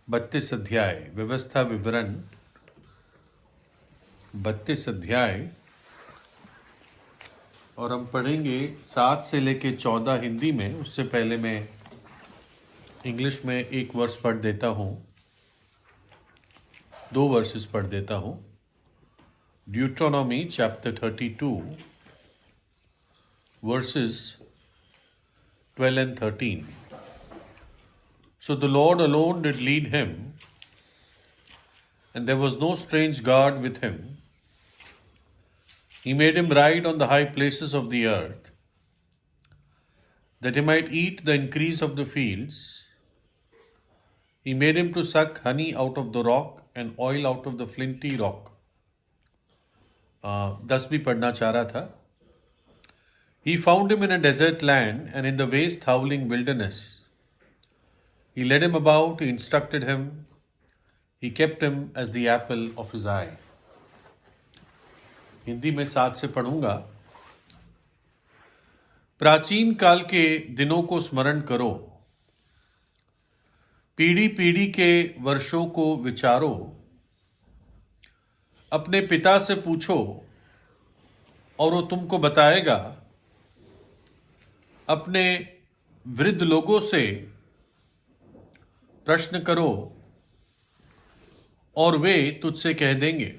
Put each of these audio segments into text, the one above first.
32 अध्याय व्यवस्था विवरण 32 अध्याय और हम पढ़ेंगे 7 से लेके 14 हिंदी में। उससे पहले मैं इंग्लिश में एक वर्स पढ़ देता हूँ, 2 वर्सेस पढ़ देता हूँ। ड्यूट्रोनॉमी chapter 32 versus 12 and 13. So the Lord alone did lead him, and there was no strange guard with him. He made him ride on the high places of the earth, that he might eat the increase of the fields. He made him to suck honey out of the rock and oil out of the flinty rock. 10 भी पढ़ना चाह रहा था। He found him in a desert land and in the waste howling wilderness. He led him about, he instructed him, he kept him as the apple of his eye. Hindi में 7 से पढ़ूंगा। प्राचीन काल के दिनों को स्मरण करो, पीढ़ी पीढ़ी के वर्षों को विचारो, अपने पिता से पूछो और वो तुमको बताएगा, अपने वृद्ध लोगों से प्रश्न करो और वे तुझसे कह देंगे।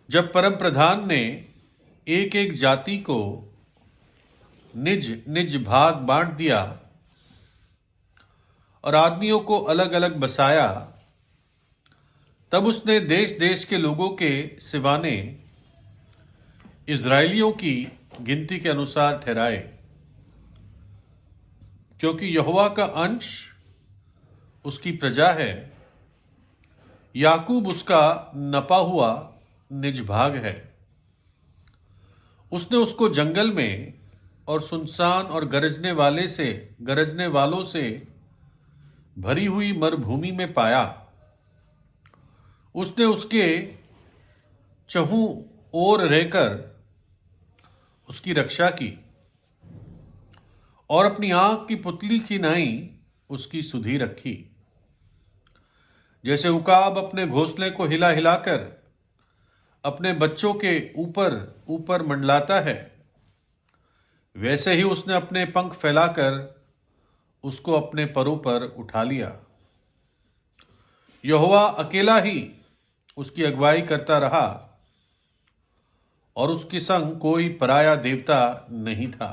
जब परम प्रधान ने एक एक जाति को निज निज भाग बांट दिया और आदमियों को अलग अलग बसाया, तब उसने देश देश के लोगों के सिवाने इज़राइलियों की गिनती के अनुसार ठहराए, क्योंकि यहोवा का अंश उसकी प्रजा है, याकूब उसका नपा हुआ निज भाग है। उसने उसको जंगल में और सुनसान और गरजने वालों से भरी हुई मरुभूमि में पाया। उसने उसके चहुं ओर रहकर उसकी रक्षा की और अपनी आंख की पुतली की नाई उसकी सुधि रखी। जैसे उकाब अपने घोंसले को हिला हिलाकर अपने बच्चों के ऊपर ऊपर मंडलाता है, वैसे ही उसने अपने पंख फैलाकर उसको अपने परों पर उठा लिया। यहोवा अकेला ही उसकी अगुवाई करता रहा और उसके संग कोई पराया देवता नहीं था।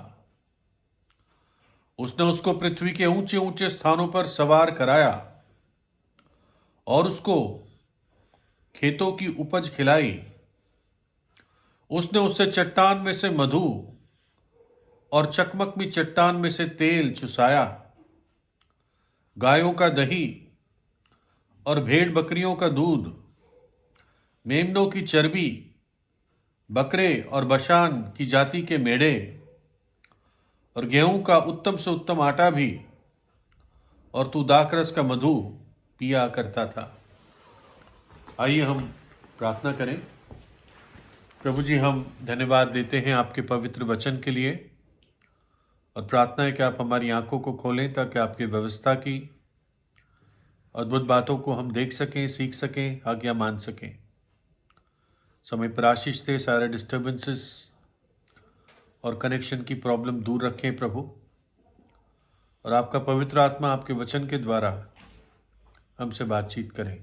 उसने उसको पृथ्वी के ऊंचे ऊंचे स्थानों पर सवार कराया और उसको खेतों की उपज खिलाई। उसने उससे चट्टान में से मधु और चकमकमी चट्टान में से तेल चुसाया। गायों का दही और भेड़ बकरियों का दूध, मेमनों की चर्बी, बकरे और बशान की जाति के मेढ़े और गेहूं का उत्तम से उत्तम आटा भी, और तू दाखरस का मधु पिया करता था। आइए हम प्रार्थना करें। प्रभु जी, हम धन्यवाद देते हैं आपके पवित्र वचन के लिए और प्रार्थना है कि आप हमारी आंखों को खोलें ताकि आपकी व्यवस्था की अद्भुत बातों को हम देख सकें, सीख सकें, आज्ञा मान सकें। समय पर आशीष दे, सारे डिस्टर्बेंसेस और कनेक्शन की प्रॉब्लम दूर रखें प्रभु, और आपका पवित्र आत्मा आपके वचन के द्वारा हमसे बातचीत करें।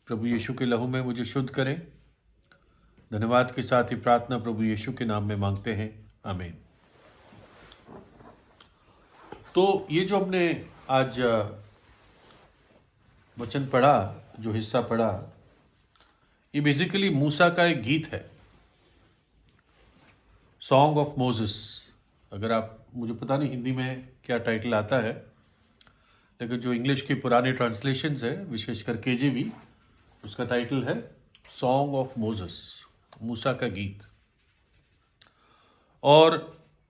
प्रभु यीशु के लहू में मुझे शुद्ध करें। धन्यवाद के साथ ही प्रार्थना प्रभु यीशु के नाम में मांगते हैं, आमीन। तो ये जो हमने आज वचन पढ़ा, जो हिस्सा पढ़ा, ये बेसिकली मूसा का एक गीत है, सॉन्ग ऑफ मोसेस। अगर आप, मुझे पता नहीं हिंदी में क्या टाइटल आता है, लेकिन जो इंग्लिश की पुराने ट्रांसलेशंस है, विशेषकर केजेवी, उसका टाइटल है सॉन्ग ऑफ मोसेस, मूसा का गीत। और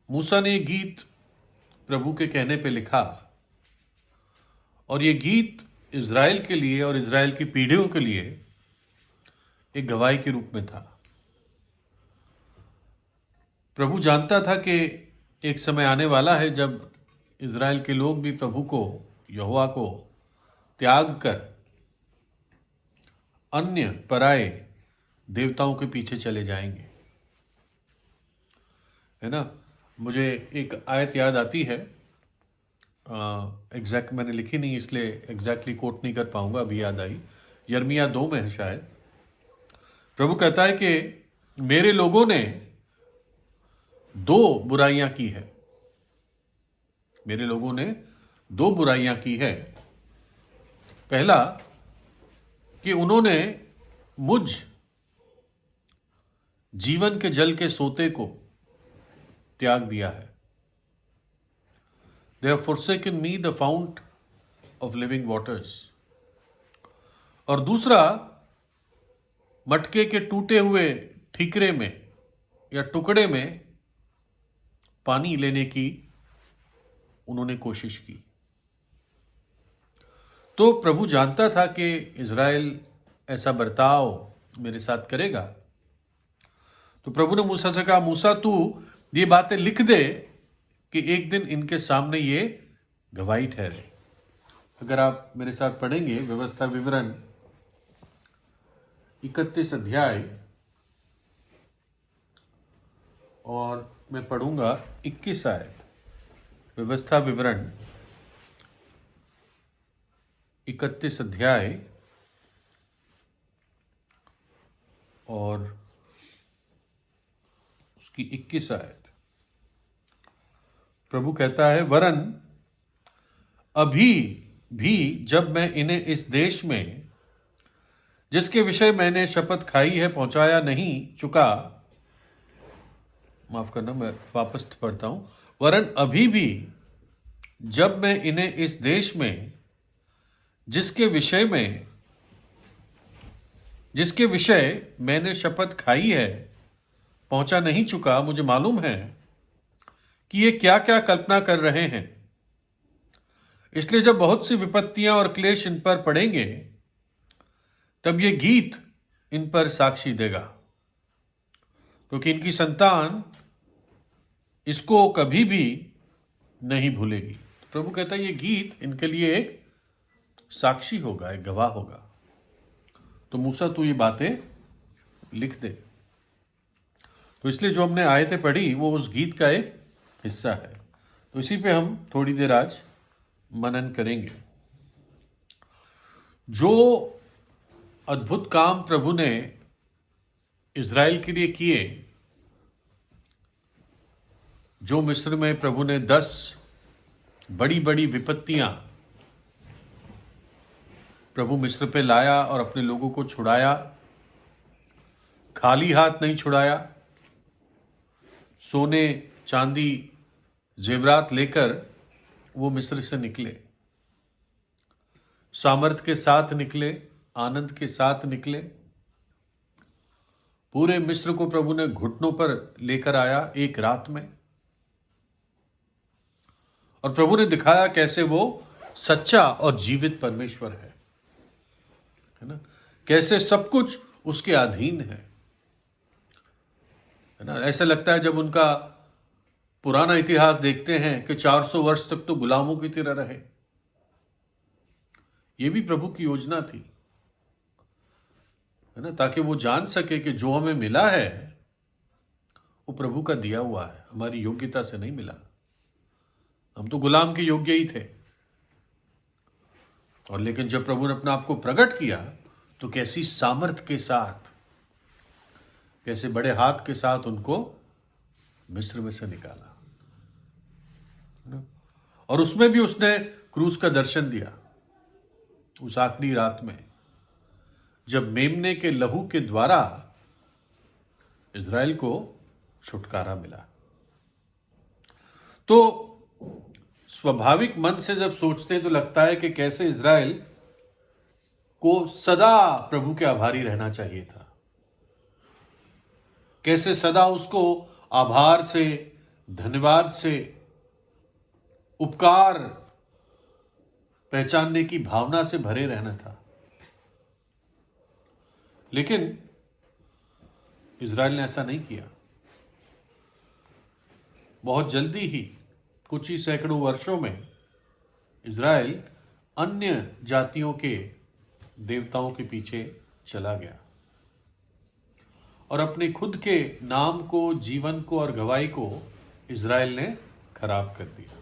मूसा ने ये गीत प्रभु के कहने पे लिखा, और ये गीत इज़राइल के लिए और इज़राइल की पीढ़ियों के लिए एक गवाही के रूप में था। प्रभु जानता था कि एक समय आने वाला है जब इज़राइल के लोग भी प्रभु को, यहोवा को त्याग कर अन्य पराये देवताओं के पीछे चले जाएंगे। है ना। मुझे एक आयत याद आती है, एग्जैक्ट मैंने लिखी नहीं इसलिए एग्जैक्टली कोट नहीं कर पाऊंगा, अभी याद आई। यर्मिया 2 में है शायद। प्रभु कहता है कि मेरे लोगों ने 2 बुराइयां की है। मेरे लोगों ने 2 बुराइयां की है। पहला कि उन्होंने मुझ जीवन के जल के सोते को त्याग दिया है। They have forsaken me, the fount of living waters. और दूसरा, मटके के टूटे हुए ठीकरे में या टुकड़े में पानी लेने की उन्होंने कोशिश की। तो प्रभु जानता था कि इज़राइल ऐसा बर्ताव मेरे साथ करेगा। तो प्रभु ने मूसा से कहा, मूसा तू ये बातें लिख दे कि एक दिन इनके सामने ये गवाही ठहरे। अगर आप मेरे साथ पढ़ेंगे व्यवस्था विवरण 31 अध्याय, और मैं पढ़ूंगा 21 आयत। व्यवस्था विवरण 31 अध्याय और उसकी 21 आयत। प्रभु कहता है, वरन अभी भी जब मैं इन्हें इस देश में जिसके विषय मैंने शपथ खाई है पहुंचाया नहीं चुका, माफ करना मैं वापस पढ़ता हूं, वरन अभी भी जब मैं इन्हें इस देश में जिसके विषय मैंने शपथ खाई है पहुंचा नहीं चुका, मुझे मालूम है कि ये क्या क्या कल्पना कर रहे हैं। इसलिए जब बहुत सी विपत्तियां और क्लेश इन पर पड़ेंगे तब ये गीत इन पर साक्षी देगा, क्योंकि इनकी संतान इसको कभी भी नहीं भूलेगी। प्रभु कहता है ये गीत इनके लिए एक साक्षी होगा, एक गवाह होगा। तो मूसा तू ये बातें लिख दे। तो इसलिए जो हमने आयतें पढ़ी वो उस गीत का एक हिस्सा है। तो इसी पे हम थोड़ी देर आज मनन करेंगे। जो अद्भुत काम प्रभु ने इज़राइल के लिए किए, जो मिस्र में प्रभु ने 10 बड़ी बड़ी विपत्तियां प्रभु मिस्र पे लाया और अपने लोगों को छुड़ाया, खाली हाथ नहीं छुड़ाया। सोने चांदी जेवरात लेकर वो मिस्र से निकले, सामर्थ के साथ निकले, आनंद के साथ निकले। पूरे मिस्र को प्रभु ने घुटनों पर लेकर आया एक रात में, और प्रभु ने दिखाया कैसे वो सच्चा और जीवित परमेश्वर है ना। कैसे सब कुछ उसके अधीन है ना। ऐसा लगता है जब उनका पुराना इतिहास देखते हैं कि 400 वर्ष तक तो गुलामों की तरह रहे। ये भी प्रभु की योजना थी, है ना, ताकि वो जान सके कि जो हमें मिला है वो प्रभु का दिया हुआ है, हमारी योग्यता से नहीं मिला। हम तो गुलाम के योग्य ही थे, और लेकिन जब प्रभु ने अपना आपको प्रकट किया तो कैसी सामर्थ के साथ, कैसे बड़े हाथ के साथ उनको मिस्र में से निकाला। और उसमें भी उसने क्रूस का दर्शन दिया उस आखिरी रात में, जब मेमने के लहू के द्वारा इज़राइल को छुटकारा मिला। तो स्वाभाविक मन से जब सोचते हैं तो लगता है कि कैसे इज़राइल को सदा प्रभु के आभारी रहना चाहिए था, कैसे सदा उसको आभार से, धन्यवाद से, उपकार पहचानने की भावना से भरे रहना था। लेकिन इज़राइल ने ऐसा नहीं किया। बहुत जल्दी ही, कुछ ही सैकड़ों वर्षों में, इज़राइल अन्य जातियों के देवताओं के पीछे चला गया और अपने खुद के नाम को, जीवन को और गवाही को इज़राइल ने खराब कर दिया।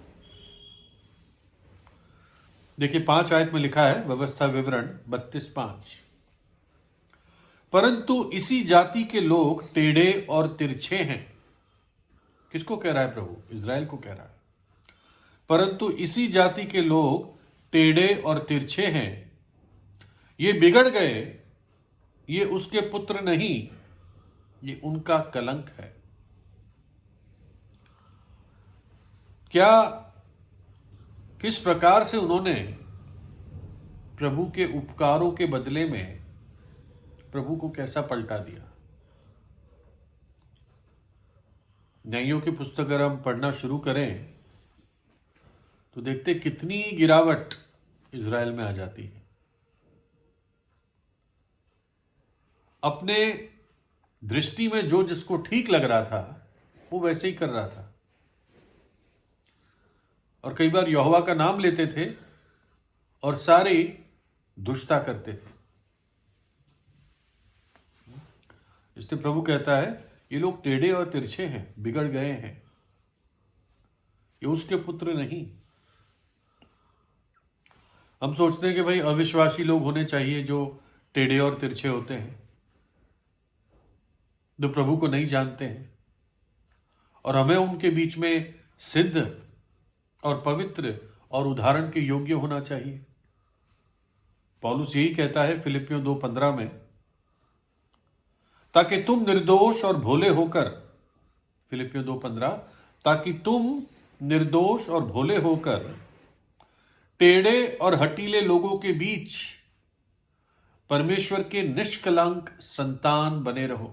देखिए 5 आयत में लिखा है, व्यवस्था विवरण 32:5, परंतु इसी जाति के लोग टेढ़े और तिरछे हैं। किसको कह रहा है प्रभु? इज़राइल को कह रहा है। परंतु इसी जाति के लोग टेढ़े और तिरछे हैं, ये बिगड़ गए, ये उसके पुत्र नहीं, ये उनका कलंक है। क्या, किस प्रकार से उन्होंने प्रभु के उपकारों के बदले में प्रभु को कैसा पलटा दिया। न्यायों की पुस्तक अगर हम पढ़ना शुरू करें तो देखते कितनी गिरावट इज़राइल में आ जाती है। अपने दृष्टि में जो जिसको ठीक लग रहा था वो वैसे ही कर रहा था, और कई बार यहोवा का नाम लेते थे और सारी दुष्टता करते थे। इसलिए प्रभु कहता है ये लोग टेढ़े और तिरछे हैं, बिगड़ गए हैं, ये उसके पुत्र नहीं। हम सोचते हैं कि भाई अविश्वासी लोग होने चाहिए जो टेढ़े और तिरछे होते हैं, जो प्रभु को नहीं जानते हैं, और हमें उनके बीच में सिद्ध और पवित्र और उदाहरण के योग्य होना चाहिए। पौलुस यही कहता है फिलिपियों 2:15 में, ताकि तुम निर्दोष और भोले होकर, फिलिपियों 2:15, ताकि तुम निर्दोष और भोले होकर टेढ़े और हटीले लोगों के बीच परमेश्वर के निष्कलंक संतान बने रहो,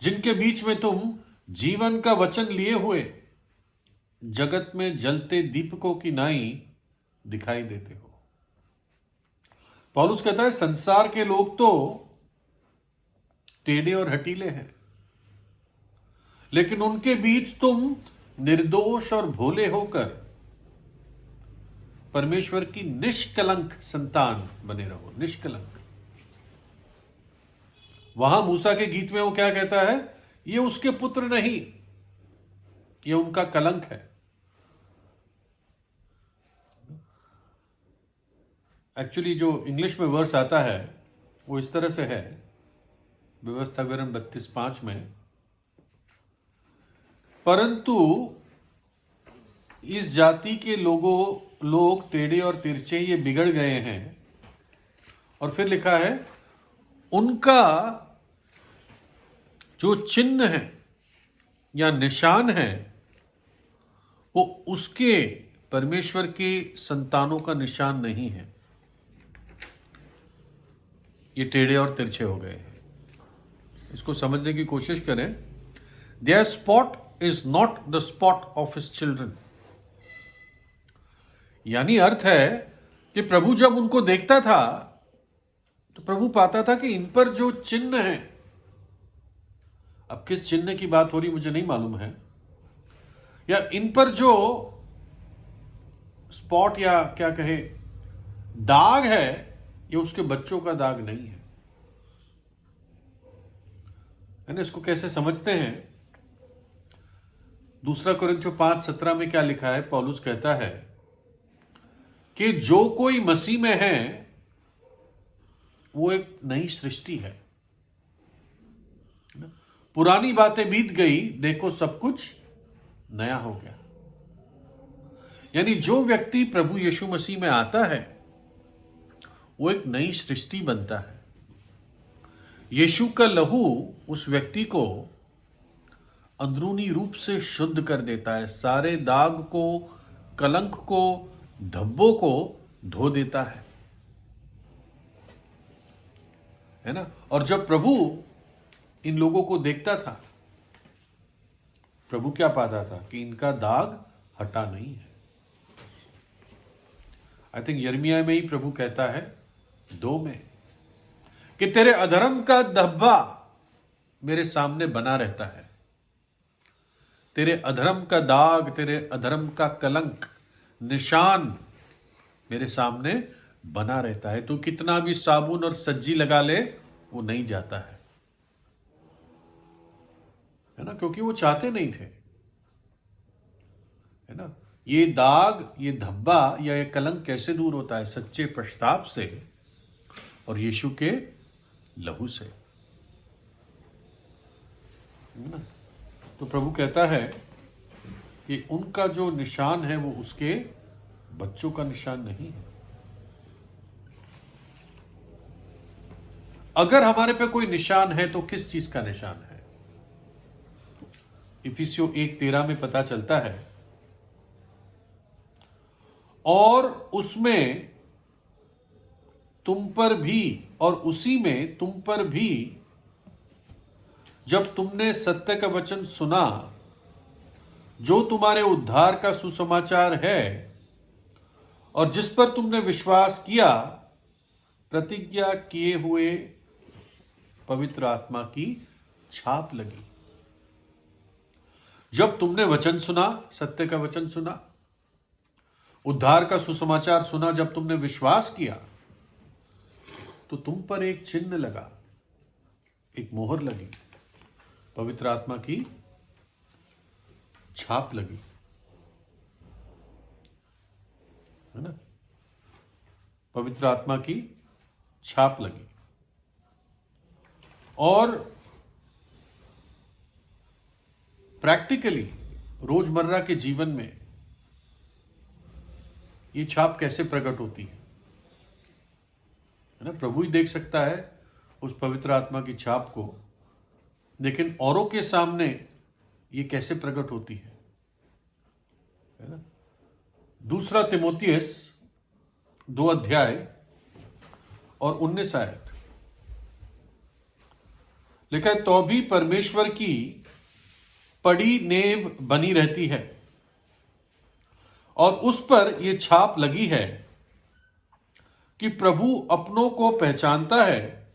जिनके बीच में तुम जीवन का वचन लिए हुए जगत में जलते दीपकों की नाई दिखाई देते हो। पौलुस कहता है संसार के लोग तो टेढ़े और हटीले हैं, लेकिन उनके बीच तुम निर्दोष और भोले होकर परमेश्वर की निष्कलंक संतान बने रहो। निष्कलंक। वहां मूसा के गीत में वो क्या कहता है? ये उसके पुत्र नहीं, ये उनका कलंक है। एक्चुअली जो इंग्लिश में वर्स आता है वो इस तरह से है, व्यवस्था विवरण 32:5 में, परंतु इस जाति के लोग टेढ़े और तिरछे, ये बिगड़ गए हैं। और फिर लिखा है उनका जो चिन्ह है या निशान है वो उसके परमेश्वर के संतानों का निशान नहीं है। ये टेढ़े और तिरछे हो गए हैं। इसको समझने की कोशिश करें। Their spot is not the spot of his children. यानी अर्थ है कि प्रभु जब उनको देखता था तो प्रभु पाता था कि इन पर जो चिन्ह है, अब किस चिन्ह की बात हो रही मुझे नहीं मालूम है, या इन पर जो स्पॉट या क्या कहे दाग है, ये उसके बच्चों का दाग नहीं है। ना? इसको कैसे समझते हैं? 2 कोरिन्थियों 5:17 में क्या लिखा है? पौलुस कहता है कि जो कोई मसीह में है वो एक नई सृष्टि है, पुरानी बातें बीत गई, देखो सब कुछ नया हो गया। यानी जो व्यक्ति प्रभु यीशु मसीह में आता है वो एक नई सृष्टि बनता है। यीशु का लहू उस व्यक्ति को अंदरूनी रूप से शुद्ध कर देता है, सारे दाग को, कलंक को, धब्बों को धो देता है ना। और जब प्रभु इन लोगों को देखता था, प्रभु क्या पाता था? कि इनका दाग हटा नहीं है। आई थिंक यिर्मयाह में ही प्रभु कहता है 2 में कि तेरे अधर्म का धब्बा मेरे सामने बना रहता है, तेरे अधर्म का दाग, तेरे अधर्म का कलंक, निशान मेरे सामने बना रहता है। तो कितना भी साबुन और सज्जी लगा ले, वो नहीं जाता है ना, क्योंकि वो चाहते नहीं थे, है ना। ये दाग, ये धब्बा या ये कलंक कैसे दूर होता है? सच्चे पश्चाताप से और यीशु के लहू से, है ना। तो प्रभु कहता है कि उनका जो निशान है वो उसके बच्चों का निशान नहीं है। अगर हमारे पे कोई निशान है तो किस चीज का निशान है? इफिसियों 1:13 में पता चलता है, और उसमें तुम पर भी, और उसी में तुम पर भी, जब तुमने सत्य का वचन सुना जो तुम्हारे उद्धार का सुसमाचार है, और जिस पर तुमने विश्वास किया, प्रतिज्ञा किए हुए पवित्र आत्मा की छाप लगी। जब तुमने वचन सुना, सत्य का वचन सुना, उद्धार का सुसमाचार सुना, जब तुमने विश्वास किया, तो तुम पर एक चिन्ह लगा, एक मोहर लगी, पवित्र आत्मा की छाप लगी, है ना। पवित्र आत्मा की छाप लगी। और प्रैक्टिकली रोजमर्रा के जीवन में ये छाप कैसे प्रकट होती है ना। प्रभु ही देख सकता है उस पवित्र आत्मा की छाप को, लेकिन औरों के सामने ये कैसे प्रकट होती है ना। 2 तिमोथियस 2 अध्याय और 19 आयत लिखा है, तो भी परमेश्वर की पड़ी नेव बनी रहती है और उस पर यह छाप लगी है कि प्रभु अपनों को पहचानता है,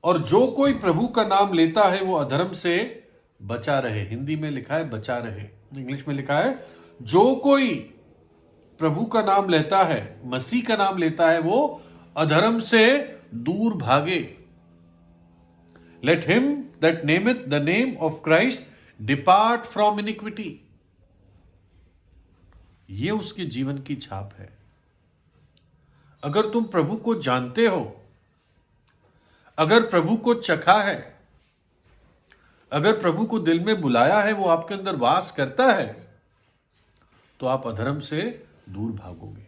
और जो कोई प्रभु का नाम लेता है वो अधर्म से बचा रहे। हिंदी में लिखा है बचा रहे, इंग्लिश में लिखा है जो कोई प्रभु का नाम लेता है, मसीह का नाम लेता है, वो अधर्म से दूर भागे। Let him that nameth the name of Christ depart from iniquity. ये उसके जीवन की छाप है। अगर तुम प्रभु को जानते हो, अगर प्रभु को चखा है, अगर प्रभु को दिल में बुलाया है, वो आपके अंदर वास करता है, तो आप अधर्म से दूर भागोगे।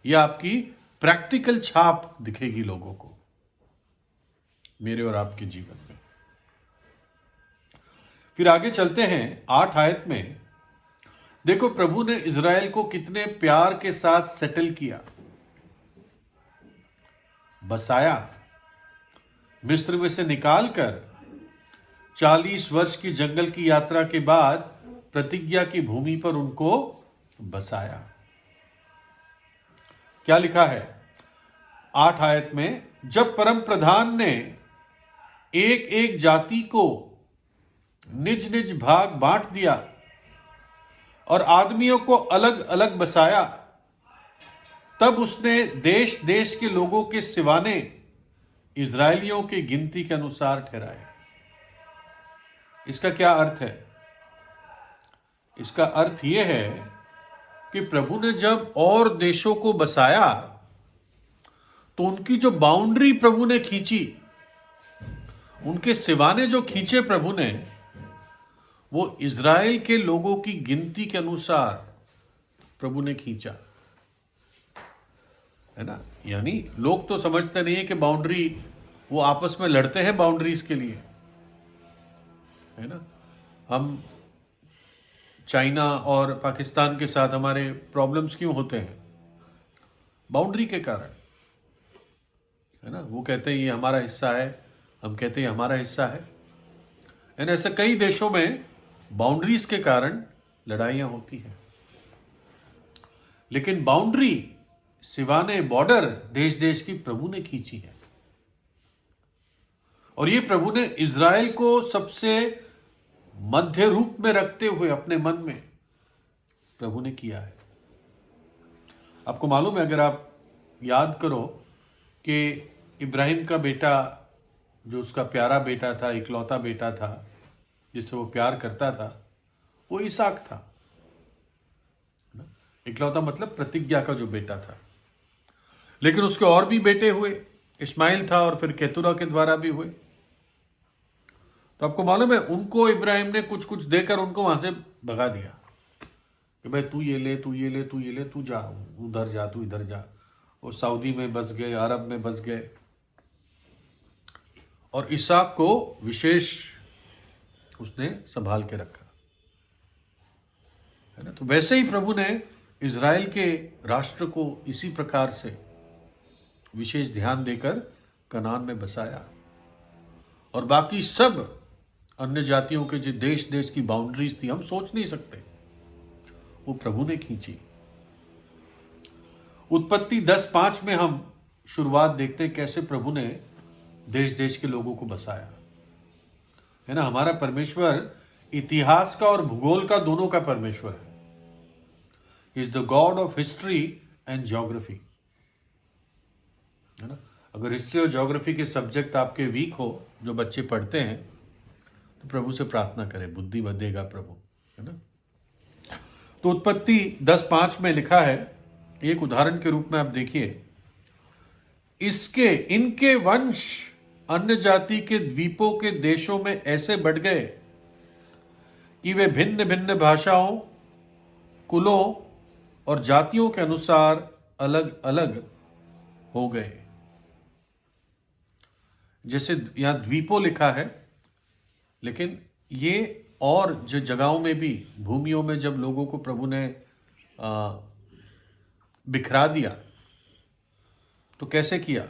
यह आपकी प्रैक्टिकल छाप दिखेगी लोगों को, मेरे और आपके जीवन में। फिर आगे चलते हैं 8 आयत में। देखो प्रभु ने इज़राइल को कितने प्यार के साथ सेटल किया, बसाया, मिस्र में से निकालकर 40 वर्ष की जंगल की यात्रा के बाद प्रतिज्ञा की भूमि पर उनको बसाया। क्या लिखा है 8 आयत में, जब परम प्रधान ने एक एक जाति को निज निज भाग बांट दिया और आदमियों को अलग अलग बसाया, तब उसने देश देश के लोगों के सिवाने इजरायलियों की गिनती के अनुसार ठहराए। इसका क्या अर्थ है? इसका अर्थ यह है कि प्रभु ने जब और देशों को बसाया तो उनकी जो बाउंड्री प्रभु ने खींची, उनके सिवाने जो खींचे प्रभु ने, वो इज़राइल के लोगों की गिनती के अनुसार प्रभु ने खींचा, है ना। यानी लोग तो समझते नहीं है कि बाउंड्री, वो आपस में लड़ते हैं बाउंड्रीज के लिए, है ना। हम चाइना और पाकिस्तान के साथ हमारे प्रॉब्लम्स क्यों होते हैं? बाउंड्री के कारण, है ना। वो कहते हैं ये हमारा हिस्सा है, हम कहते हैं हमारा हिस्सा है। ऐसे कई देशों में बाउंड्रीज के कारण लड़ाइयां होती हैं। लेकिन बाउंड्री, सिवाने, बॉर्डर देश देश की प्रभु ने खींची है, और ये प्रभु ने इज़राइल को सबसे मध्य रूप में रखते हुए अपने मन में प्रभु ने किया है। आपको मालूम है, अगर आप याद करो कि इब्राहिम का बेटा, जो उसका प्यारा बेटा था, इकलौता बेटा था, जिसे वो प्यार करता था, वो इसहाक था। इकलौता मतलब प्रतिज्ञा का जो बेटा था। लेकिन उसके और भी बेटे हुए, इस्माइल था और फिर केतुरा के द्वारा भी हुए। तो आपको मालूम है, उनको इब्राहिम ने कुछ कुछ देकर उनको वहां से भगा दिया कि भाई तू ये ले, तू ये ले, तू ये ले, तू जा उधर जा, तू इधर जा। वो सऊदी में बस गए, अरब में बस गए, और इसहाक को विशेष उसने संभाल के रखा, है ना। तो वैसे ही प्रभु ने इज़राइल के राष्ट्र को इसी प्रकार से विशेष ध्यान देकर कनान में बसाया, और बाकी सब अन्य जातियों के जो देश देश की बाउंड्रीज थी, हम सोच नहीं सकते, वो प्रभु ने खींची। उत्पत्ति 10:5 में हम शुरुआत देखते हैं कैसे प्रभु ने देश देश के लोगों को बसाया, है ना। हमारा परमेश्वर इतिहास का और भूगोल का, दोनों का परमेश्वर है। Is the God of history and geography, है ना। अगर हिस्ट्री और ज्योग्राफी के सब्जेक्ट आपके वीक हो, जो बच्चे पढ़ते हैं, तो प्रभु से प्रार्थना करें, बुद्धि देगा प्रभु, है ना। तो उत्पत्ति 10:5 में लिखा है, एक उदाहरण के रूप में आप देखिए, इनके वंश अन्य जाति के द्वीपों के देशों में ऐसे बढ़ गए कि वे भिन्न भिन्न भाषाओं, कुलों और जातियों के अनुसार अलग अलग हो गए। जैसे यहां द्वीपों लिखा है, लेकिन ये और जो जगहों में भी, भूमियों में जब लोगों को प्रभु ने बिखरा दिया, तो कैसे किया?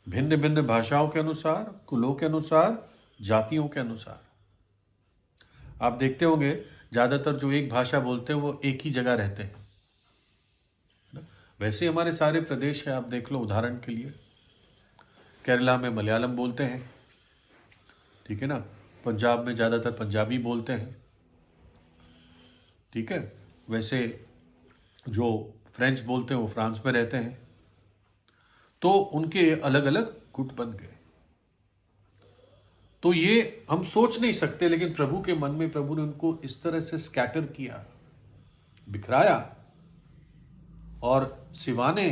भिन्न भिन्न भाषाओं के अनुसार, कुलों के अनुसार, जातियों के अनुसार। आप देखते होंगे ज्यादातर जो एक भाषा बोलते हैं वो एक ही जगह रहते हैं। वैसे हमारे सारे प्रदेश है, आप देख लो उदाहरण के लिए, केरला में मलयालम बोलते हैं, ठीक है ना। पंजाब में ज्यादातर पंजाबी बोलते हैं, ठीक है। वैसे जो फ्रेंच बोलते हैं वो फ्रांस में रहते हैं, तो उनके अलग अलग गुट बन गए। तो ये हम सोच नहीं सकते, लेकिन प्रभु के मन में प्रभु ने उनको इस तरह से स्कैटर किया, बिखराया, और सिवाने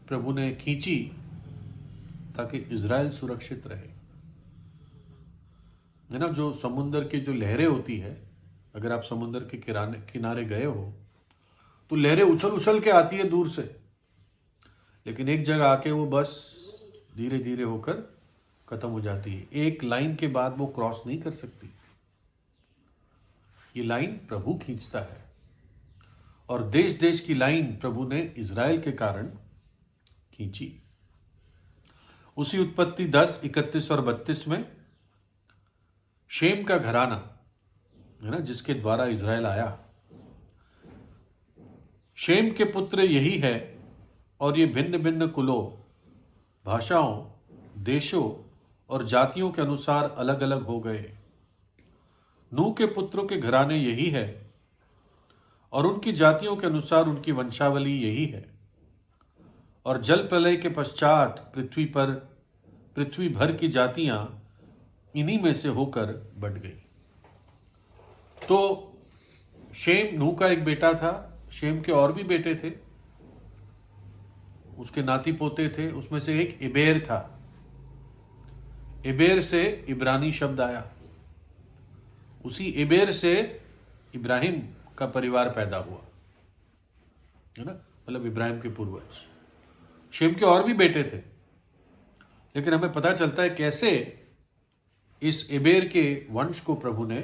प्रभु ने खींची ताकि इज़राइल सुरक्षित रहे, है ना। जो समुद्र की जो लहरें होती है, अगर आप समुद्र के किनारे गए हो, तो लहरें उछल उछल के आती है दूर से, लेकिन एक जगह आके वो बस धीरे धीरे होकर खत्म हो जाती है। एक लाइन के बाद वो क्रॉस नहीं कर सकती। ये लाइन प्रभु खींचता है, और देश देश की लाइन प्रभु ने इज़राइल के कारण खींची। उसी उत्पत्ति 10:31 और 32 में शेम का घराना, है ना, जिसके द्वारा इज़राइल आया, शेम के पुत्र यही है, और ये भिन्न भिन्न कुलों, भाषाओं, देशों और जातियों के अनुसार अलग अलग हो गए। नूह के पुत्रों के घराने यही है, और उनकी जातियों के अनुसार उनकी वंशावली यही है। और जल प्रलय के पश्चात पृथ्वी भर की जातियां इन्हीं में से होकर बढ़ गई। तो शेम, नूह का एक बेटा था, शेम के और भी बेटे थे, उसके नाती पोते थे। उसमें से एक एबेर था। एबेर से इब्रानी शब्द आया, उसी एबेर से इब्राहिम का परिवार पैदा हुआ, है ना, मतलब इब्राहिम के पूर्वज। शेम के और भी बेटे थे, लेकिन हमें पता चलता है कैसे इस एबेर के वंश को प्रभु ने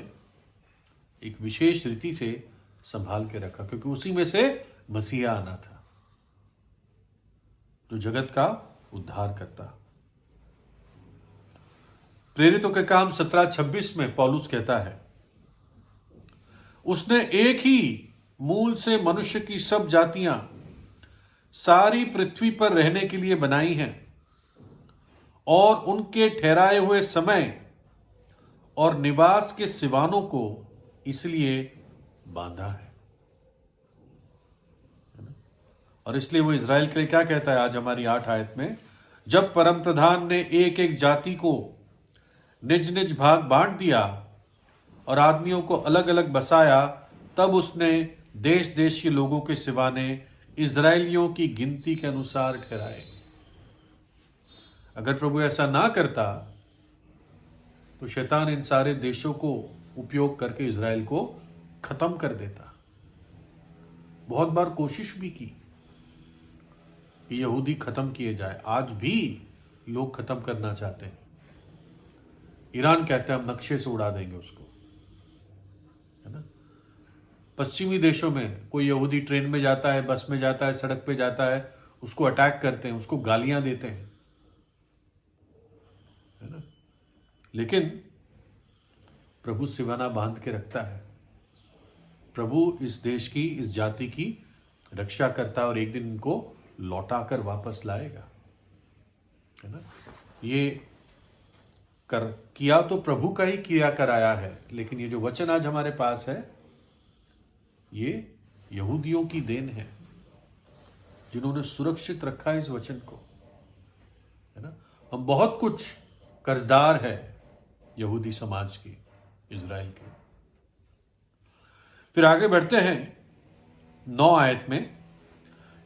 एक विशेष रीति से संभाल के रखा, क्योंकि उसी में से मसीहा आना था, जो जगत का उद्धार करता। प्रेरितों के काम 17:26 में पौलुस कहता है, उसने एक ही मूल से मनुष्य की सब जातियां सारी पृथ्वी पर रहने के लिए बनाई हैं, और उनके ठहराए हुए समय और निवास के सिवानों को इसलिए बांधा है। और इसलिए वो इज़राइल के लिए क्या कहता है आज हमारी 8 आयत में, जब परम प्रधान ने एक एक जाति को निज निज भाग बांट दिया और आदमियों को अलग अलग बसाया, तब उसने देश देश के लोगों के सिवाने इज़राइलियों की गिनती के अनुसार ठहराए। अगर प्रभु ऐसा ना करता तो शैतान इन सारे देशों को उपयोग करके इज़राइल को खत्म कर देता। बहुत बार कोशिश भी की कि यहूदी खत्म किए जाए, आज भी लोग खत्म करना चाहते हैं। ईरान कहते हैं हम नक्शे से उड़ा देंगे उसको, है ना। पश्चिमी देशों में कोई यहूदी ट्रेन में जाता है, बस में जाता है, सड़क पे जाता है, उसको अटैक करते हैं, उसको गालियां देते हैं, है ना। लेकिन प्रभु सिवाना बांध के रखता है। प्रभु इस देश की, इस जाति की रक्षा करता है और एक दिन इनको लौटाकर वापस लाएगा, है ना। ये किया तो प्रभु का ही किया कराया है, लेकिन ये जो वचन आज हमारे पास है ये यहूदियों की देन है, जिन्होंने सुरक्षित रखा है इस वचन को, है ना। हम बहुत कुछ कर्जदार है यहूदी समाज की, इज़राइल की। फिर आगे बढ़ते हैं 9 आयत में,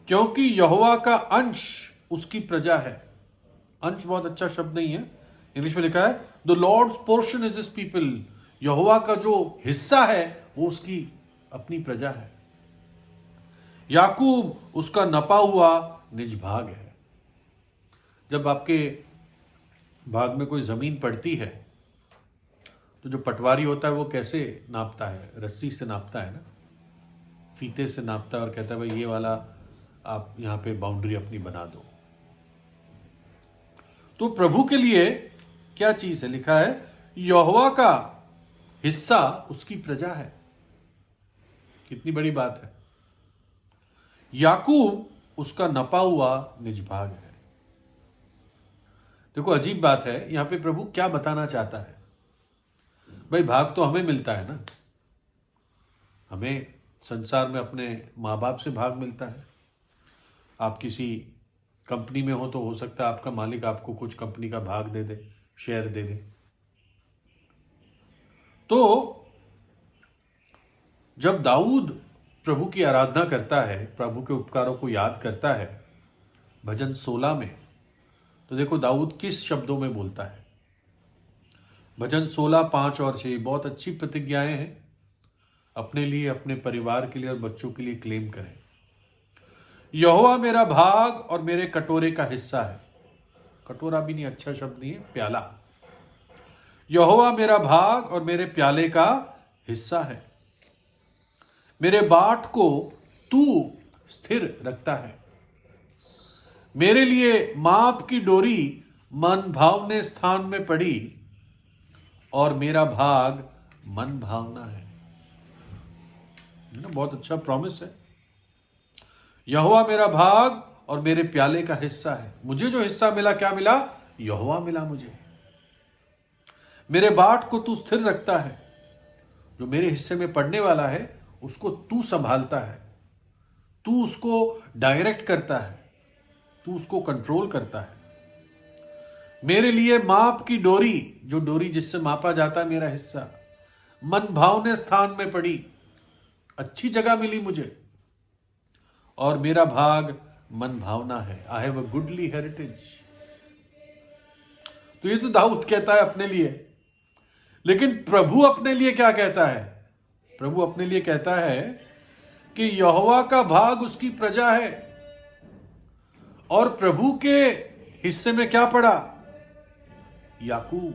क्योंकि यहोवा का अंश उसकी प्रजा है। अंश बहुत अच्छा शब्द नहीं है, इंग्लिश में लिखा है the Lord's portion is his people. यहोवा का जो हिस्सा है वो उसकी अपनी प्रजा है। याकूब उसका नपा हुआ निज भाग है। जब आपके भाग में कोई जमीन पड़ती है तो जो पटवारी होता है वो कैसे नापता है? रस्सी से नापता है ना, फीते से नापता है और कहता है भाई ये वाला आप यहां पे बाउंड्री अपनी बना दो। तो प्रभु के लिए क्या चीज है? लिखा है यहोवा का हिस्सा उसकी प्रजा है। कितनी बड़ी बात है। याकूब उसका नपा हुआ निज भाग है। देखो अजीब बात है, यहां पे प्रभु क्या बताना चाहता है? भाई भाग तो हमें मिलता है ना, हमें संसार में अपने माँ बाप से भाग मिलता है। आप किसी कंपनी में हो सकता है आपका मालिक आपको कुछ कंपनी का भाग दे दे, शेयर दे दे। तो जब दाऊद प्रभु की आराधना करता है, प्रभु के उपकारों को याद करता है भजन 16 में, तो देखो दाऊद किस शब्दों में बोलता है। भजन 16, 5 और 6 बहुत अच्छी प्रतिज्ञाएं हैं। अपने लिए, अपने परिवार के लिए और बच्चों के लिए क्लेम करें। यहोवा मेरा भाग और मेरे कटोरे का हिस्सा है। कटोरा भी नहीं, अच्छा शब्द नहीं है, प्याला। यहोवा मेरा भाग और मेरे प्याले का हिस्सा है। मेरे बाट को तू स्थिर रखता है। मेरे लिए माप की डोरी मन भावने स्थान में पड़ी और मेरा भाग मन भावना है ना। बहुत अच्छा प्रॉमिस है। यहोवा मेरा भाग और मेरे प्याले का हिस्सा है। मुझे जो हिस्सा मिला, क्या मिला? यहोवा मिला मुझे। मेरे बाट को तू स्थिर रखता है। जो मेरे हिस्से में पड़ने वाला है उसको तू संभालता है, तू उसको डायरेक्ट करता है, तू उसको कंट्रोल करता है। मेरे लिए माप की डोरी, जो डोरी जिससे मापा जाता है मेरा हिस्सा, मन भावने स्थान में पड़ी, अच्छी जगह मिली मुझे, और मेरा भाग मन भावना है। I have a goodly heritage. तो ये तो दाऊद कहता है अपने लिए, लेकिन प्रभु अपने लिए क्या कहता है? प्रभु अपने लिए कहता है कि यहोवा का भाग उसकी प्रजा है। और प्रभु के हिस्से में क्या पड़ा? याकूब।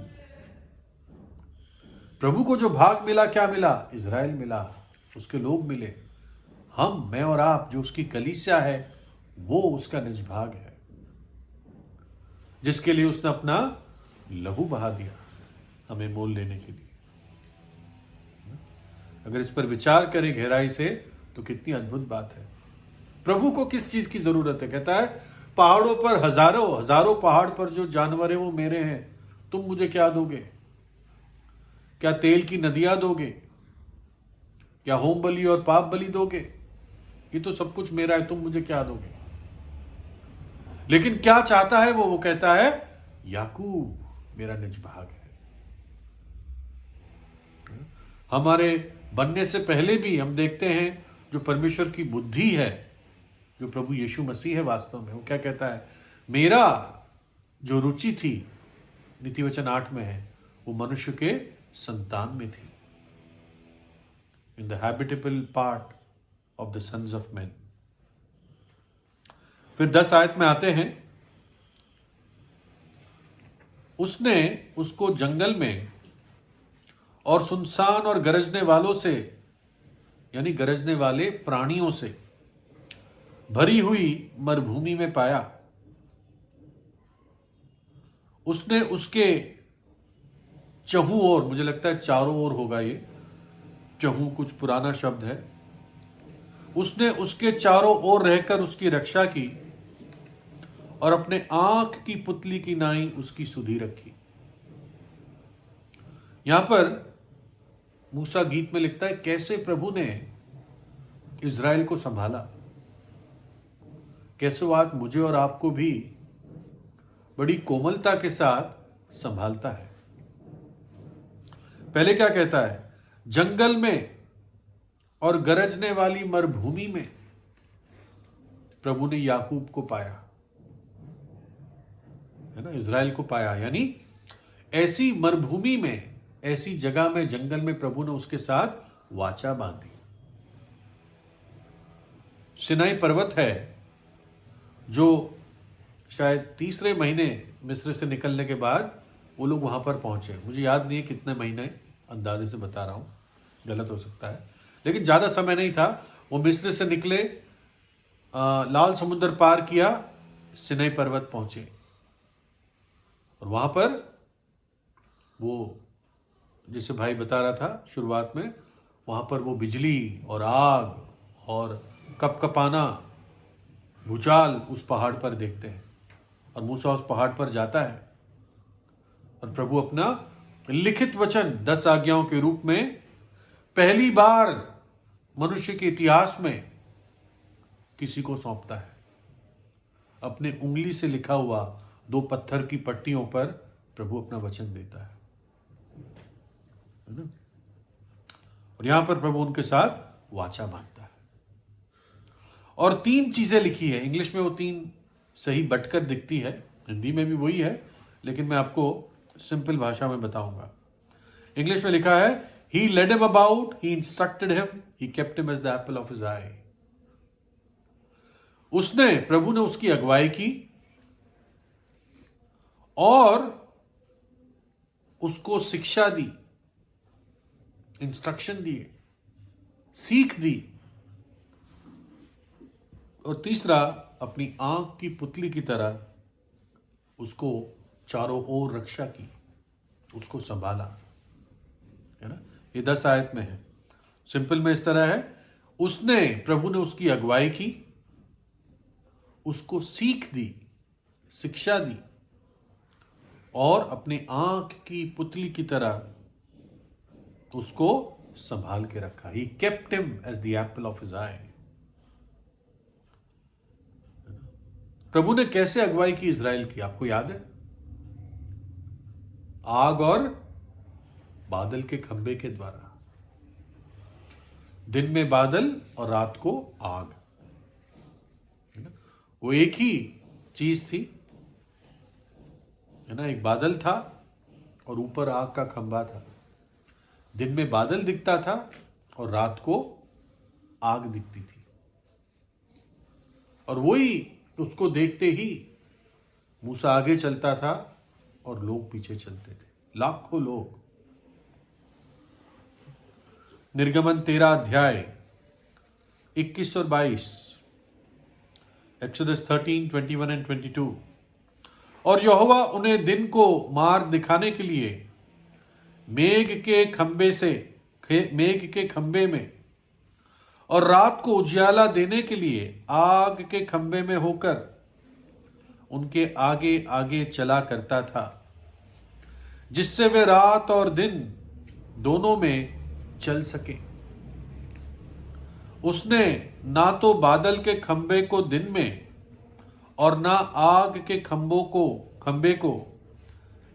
प्रभु को जो भाग मिला, क्या मिला? इज़राइल मिला, उसके लोग मिले। हम, मैं और आप, जो उसकी कलीसिया है, वो उसका निज भाग है, जिसके लिए उसने अपना लहू बहा दिया हमें मोल लेने के लिए। अगर इस पर विचार करें गहराई से तो कितनी अद्भुत बात है। प्रभु को किस चीज की जरूरत है? कहता है पहाड़ों पर हजारों पहाड़ पर जो जानवर है वो मेरे हैं, तुम मुझे क्या दोगे? क्या तेल की नदियां दोगे? क्या होम बलि और पाप बलि दोगे? ये तो सब कुछ मेरा है, तुम मुझे क्या दोगे? लेकिन क्या चाहता है वो कहता है याकूब मेरा निज भाग है। हमारे बनने से पहले भी हम देखते हैं जो परमेश्वर की बुद्धि है, जो प्रभु यीशु मसीह है वास्तव में, वो क्या कहता है? मेरा जो रुचि थी, नीति वचन 8 में है, वो मनुष्य के संतान में थी, in the habitable part of the sons of man. फिर 10 आयत में आते हैं, उसने उसको जंगल में और सुनसान और गरजने वालों से, यानी गरजने वाले प्राणियों से भरी हुई मरुभूमि में पाया। उसने उसके चहु ओर, मुझे लगता है चारों ओर होगा ये, चहु कुछ पुराना शब्द है, उसने उसके चारों ओर रहकर उसकी रक्षा की और अपने आंख की पुतली की नाई उसकी सुधि रखी। यहां पर मूसा गीत में लिखता है कैसे प्रभु ने इज़राइल को संभाला, कैसे वो आज मुझे और आपको भी बड़ी कोमलता के साथ संभालता है। पहले क्या कहता है? जंगल में और गरजने वाली मरुभूमि में प्रभु ने याकूब को पाया, है ना, इज़राइल को पाया। यानी ऐसी मरुभूमि में, ऐसी जगह में, जंगल में प्रभु ने उसके साथ वाचा बांधी। सिनाई पर्वत है जो शायद तीसरे महीने मिस्र से निकलने के बाद वो लोग वहां पर पहुंचे। मुझे याद नहीं है कितने महीने, अंदाजे से बता रहा हूं, गलत हो सकता है, लेकिन ज्यादा समय नहीं था। वो मिस्र से निकले, लाल समुद्र पार किया, सिनाई पर्वत पहुंचे और वहां पर वो, जैसे भाई बता रहा था शुरुआत में, वहां पर वो बिजली और आग और कपकपाना, भूचाल उस पहाड़ पर देखते हैं। और मूसा उस पहाड़ पर जाता है और प्रभु अपना लिखित वचन 10 आज्ञाओं के रूप में पहली बार मनुष्य के इतिहास में किसी को सौंपता है। अपने उंगली से लिखा हुआ 2 पत्थर की पट्टियों पर प्रभु अपना वचन देता है ना? और यहां पर प्रभु उनके साथ वाचा बांधता है और 3 चीजें लिखी है। इंग्लिश में वो 3 सही बटकर दिखती है, हिंदी में भी वही है, लेकिन मैं आपको सिंपल भाषा में बताऊंगा। इंग्लिश में लिखा है, he led him about, he instructed him, he kept him as the apple of his eye. उसने, प्रभु ने उसकी अगुवाई की और उसको शिक्षा दी, इंस्ट्रक्शन दिए, सीख दी। और तीसरा, अपनी आंख की पुतली की तरह उसको चारों ओर रक्षा की, उसको संभाला, है ना। ये 10 आयत में है। सिंपल में इस तरह है, उसने, प्रभु ने उसकी अगुवाई की, उसको सीख दी, शिक्षा दी और अपनी आंख की पुतली की तरह उसको संभाल के रखा। He kept him as the apple of his eye. प्रभु ने कैसे अगुवाई की इज़राइल की, आपको याद है? आग और बादल के खंभे के द्वारा। दिन में बादल और रात को आग, है ना। वो एक ही चीज थी, है ना। एक बादल था और ऊपर आग का खंभा था। दिन में बादल दिखता था और रात को आग दिखती थी। और वही, उसको देखते ही मूसा आगे चलता था और लोग पीछे चलते थे, लाखों लोग। निर्गमन 13 अध्याय 21 और 22, एक्सोडस 13, 21 एंड 22। और यहोवा उन्हें दिन को मार्ग दिखाने के लिए मेघ के खंबे में और रात को उजियाला देने के लिए आग के खंबे में होकर उनके आगे आगे चला करता था, जिससे वे रात और दिन दोनों में चल सके। उसने ना तो बादल के खंबे को दिन में और ना आग के खंबे को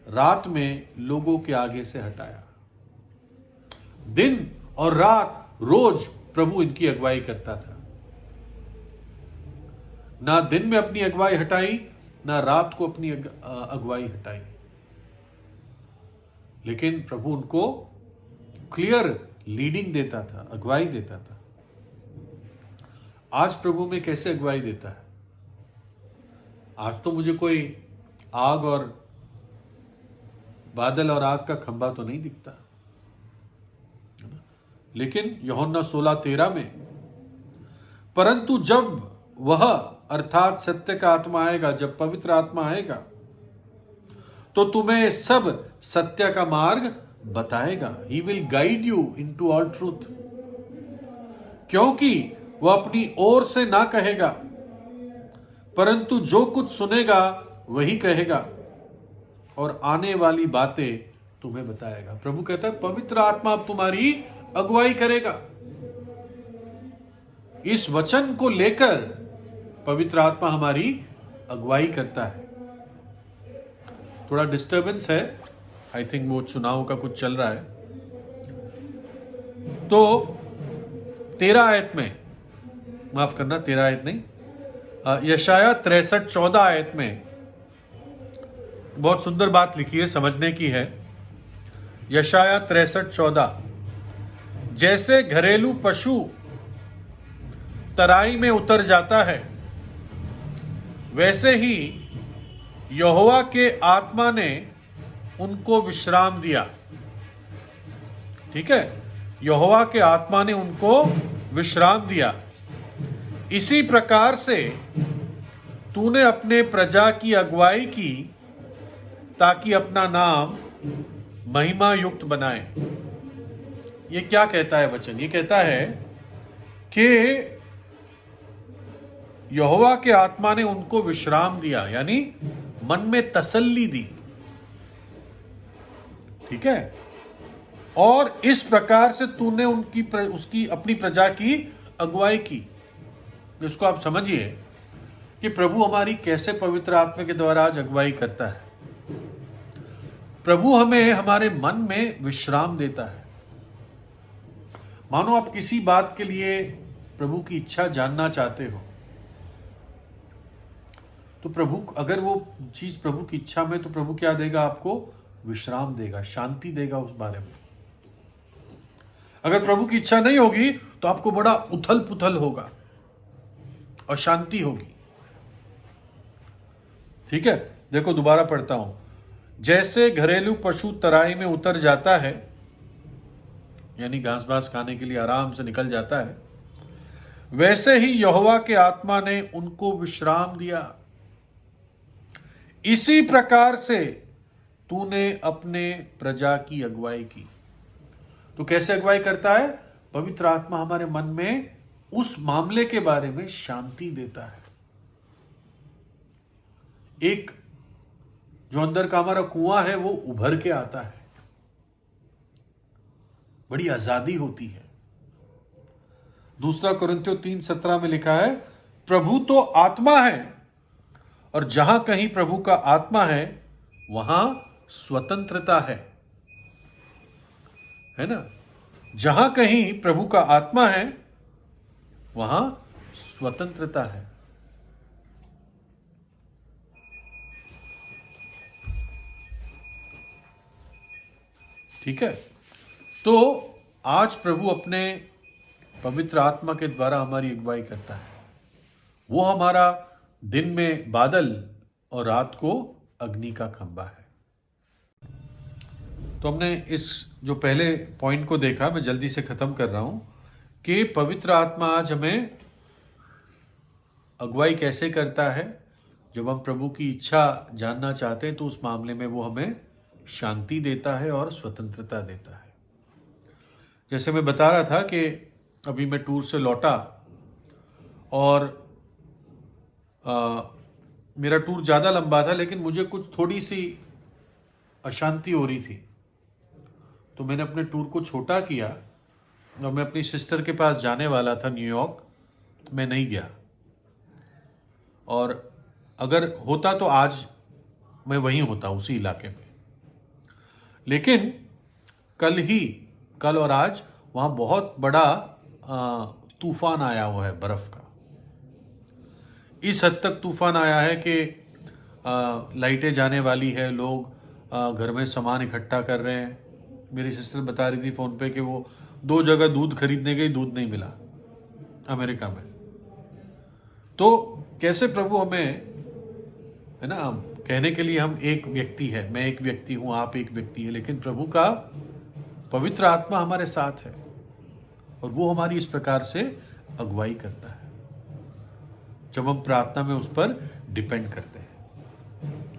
रात में लोगों के आगे से हटाया। दिन और रात रोज प्रभु इनकी अगुवाई करता था। ना दिन में अपनी अगुवाई हटाई, ना रात को अपनी अगुवाई हटाई, लेकिन प्रभु उनको क्लियर लीडिंग देता था, अगुवाई देता था। आज प्रभु में कैसे अगुवाई देता है? आज तो मुझे कोई आग और बादल और आग का खंबा तो नहीं दिखता, लेकिन यूहन्ना 16:13 में, परंतु जब वह अर्थात सत्य का आत्मा आएगा, जब पवित्र आत्मा आएगा, तो तुम्हें सब सत्य का मार्ग बताएगा। He will guide you into all truth। क्योंकि वह अपनी ओर से ना कहेगा, परंतु जो कुछ सुनेगा वही कहेगा और आने वाली बातें तुम्हें बताएगा। प्रभु कहता है पवित्र आत्मा अब तुम्हारी अगुवाई करेगा। इस वचन को लेकर पवित्र आत्मा हमारी अगुवाई करता है। थोड़ा डिस्टरबेंस है, आई थिंक वो चुनाव का कुछ चल रहा है। तो 13 आयत में, माफ करना 13 आयत नहीं, यशाया 63:14 आयत में बहुत सुंदर बात लिखी है, समझने की है। यशाया 63:14, जैसे घरेलू पशु तराई में उतर जाता है, वैसे ही यहोवा के आत्मा ने उनको विश्राम दिया। ठीक है, यहोवा के आत्मा ने उनको विश्राम दिया। इसी प्रकार से तूने अपने प्रजा की अगुवाई की ताकि अपना नाम महिमा युक्त बनाए। ये क्या कहता है वचन? ये कहता है कि यहोवा के आत्मा ने उनको विश्राम दिया, यानी मन में तसल्ली दी। ठीक है, और इस प्रकार से तूने उसकी अपनी प्रजा की अगुवाई की। इसको आप समझिए कि प्रभु हमारी कैसे पवित्र आत्मा के द्वारा आज अगुवाई करता है। प्रभु हमें हमारे मन में विश्राम देता है। मानो आप किसी बात के लिए प्रभु की इच्छा जानना चाहते हो, तो प्रभु, अगर वो चीज प्रभु की इच्छा में, तो प्रभु क्या देगा? आपको विश्राम देगा, शांति देगा उस बारे में। अगर प्रभु की इच्छा नहीं होगी तो आपको बड़ा उथल पुथल होगा, अशांति होगी। ठीक है, देखो दोबारा पढ़ता हूं। जैसे घरेलू पशु तराई में उतर जाता है, यानी घास बास खाने के लिए आराम से निकल जाता है, वैसे ही यहोवा के आत्मा ने उनको विश्राम दिया। इसी प्रकार से तूने अपने प्रजा की अगुवाई की। तो कैसे अगुवाई करता है? पवित्र आत्मा हमारे मन में उस मामले के बारे में शांति देता है। एक जो अंदर का हमारा कुआं है वो उभर के आता है, बड़ी आजादी होती है। दूसरा कोरिन्थियों 3:17 में लिखा है, प्रभु तो आत्मा है और जहां कहीं प्रभु का आत्मा है वहां स्वतंत्रता है ना? जहां कहीं प्रभु का आत्मा है वहां स्वतंत्रता है। ठीक है, तो आज प्रभु अपने पवित्र आत्मा के द्वारा हमारी अगुवाई करता है। वो हमारा दिन में बादल और रात को अग्नि का खंबा है। तो हमने इस जो पहले पॉइंट को देखा, मैं जल्दी से खत्म कर रहा हूं कि पवित्र आत्मा आज हमें अगुवाई कैसे करता है। जब हम प्रभु की इच्छा जानना चाहते हैं तो उस मामले में वो हमें शांति देता है और स्वतंत्रता देता है। जैसे मैं बता रहा था कि अभी मैं टूर से लौटा और मेरा टूर ज़्यादा लंबा था, लेकिन मुझे कुछ थोड़ी सी अशांति हो रही थी, तो मैंने अपने टूर को छोटा किया, और मैं अपनी सिस्टर के पास जाने वाला था न्यूयॉर्क, मैं नहीं गया। और अगर होता तो आज मैं वहीं होता, उसी इलाके में। लेकिन कल और आज वहाँ बहुत बड़ा तूफान आया हुआ है बर्फ का। इस हद तक तूफान आया है कि लाइटें जाने वाली है, लोग घर में सामान इकट्ठा कर रहे हैं। मेरी सिस्टर बता रही थी फ़ोन पे कि वो 2 जगह दूध खरीदने गई, दूध नहीं मिला अमेरिका में। तो कैसे प्रभु हमें, है ना, कहने के लिए हम एक व्यक्ति है, मैं एक व्यक्ति हूं, आप एक व्यक्ति है, लेकिन प्रभु का पवित्र आत्मा हमारे साथ है और वो हमारी इस प्रकार से अगुवाई करता है जब हम प्रार्थना में उस पर डिपेंड करते हैं,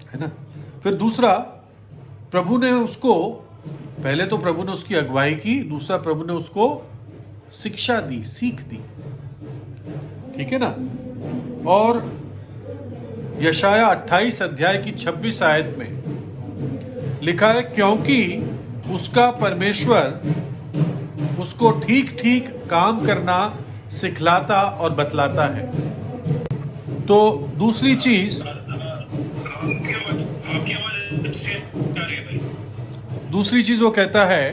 है ना। फिर दूसरा, प्रभु ने उसको, पहले तो प्रभु ने उसकी अगुवाई की, दूसरा प्रभु ने उसको शिक्षा दी, सीख दी, ठीक है ना। और यशाया 28 अध्याय की 26 आयत में लिखा है, क्योंकि उसका परमेश्वर उसको ठीक ठीक काम करना सिखलाता और बतलाता है। तो दूसरी चीज, वो कहता है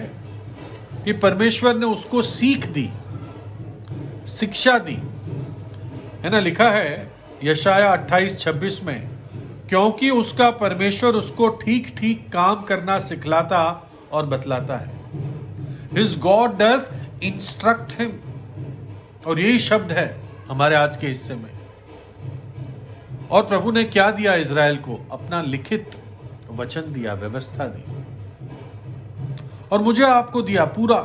कि परमेश्वर ने उसको सीख दी, शिक्षा दी, है ना। लिखा है यशाया 28:26 में, क्योंकि उसका परमेश्वर उसको ठीक ठीक काम करना सिखलाता और बतलाता है। His God does instruct him। और यही शब्द है हमारे आज के हिस्से में। और प्रभु ने क्या दिया इज़राइल को? अपना लिखित वचन दिया, व्यवस्था दी। और मुझे आपको दिया पूरा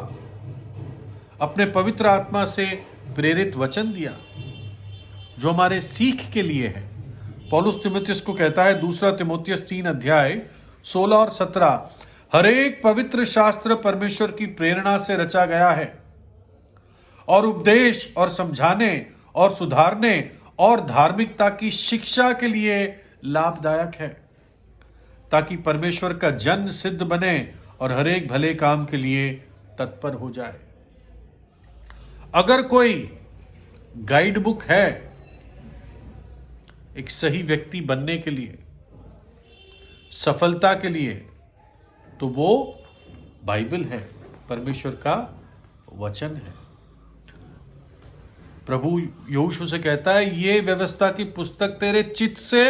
अपने पवित्र आत्मा से प्रेरित वचन दिया जो हमारे सीख के लिए है। पौलुस तीमुथियुस को कहता है, 2 तीमुथियुस 3 अध्याय 16 और 17, हर एक पवित्र शास्त्र परमेश्वर की प्रेरणा से रचा गया है और उपदेश और समझाने और सुधारने और धार्मिकता की शिक्षा के लिए लाभदायक है, ताकि परमेश्वर का जन सिद्ध बने और हर एक भले काम के लिए तत्पर हो जाए। अगर कोई गाइड बुक है एक सही व्यक्ति बनने के लिए, सफलता के लिए, तो वो बाइबल है, परमेश्वर का वचन है। प्रभु यहोशू से कहता है, ये व्यवस्था की पुस्तक तेरे चित्त से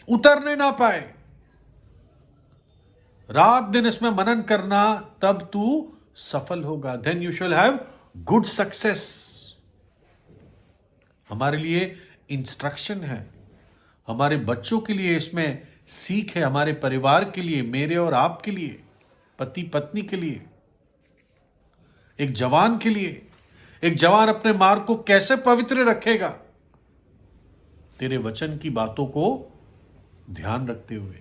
उतरने ना पाए, रात दिन इसमें मनन करना, तब तू सफल होगा। Then you shall have good success. हमारे लिए इंस्ट्रक्शन है, हमारे बच्चों के लिए इसमें सीख है, हमारे परिवार के लिए, मेरे और आपके लिए, पति पत्नी के लिए, एक जवान के लिए। एक जवान अपने मार्ग को कैसे पवित्र रखेगा? तेरे वचन की बातों को ध्यान रखते हुए।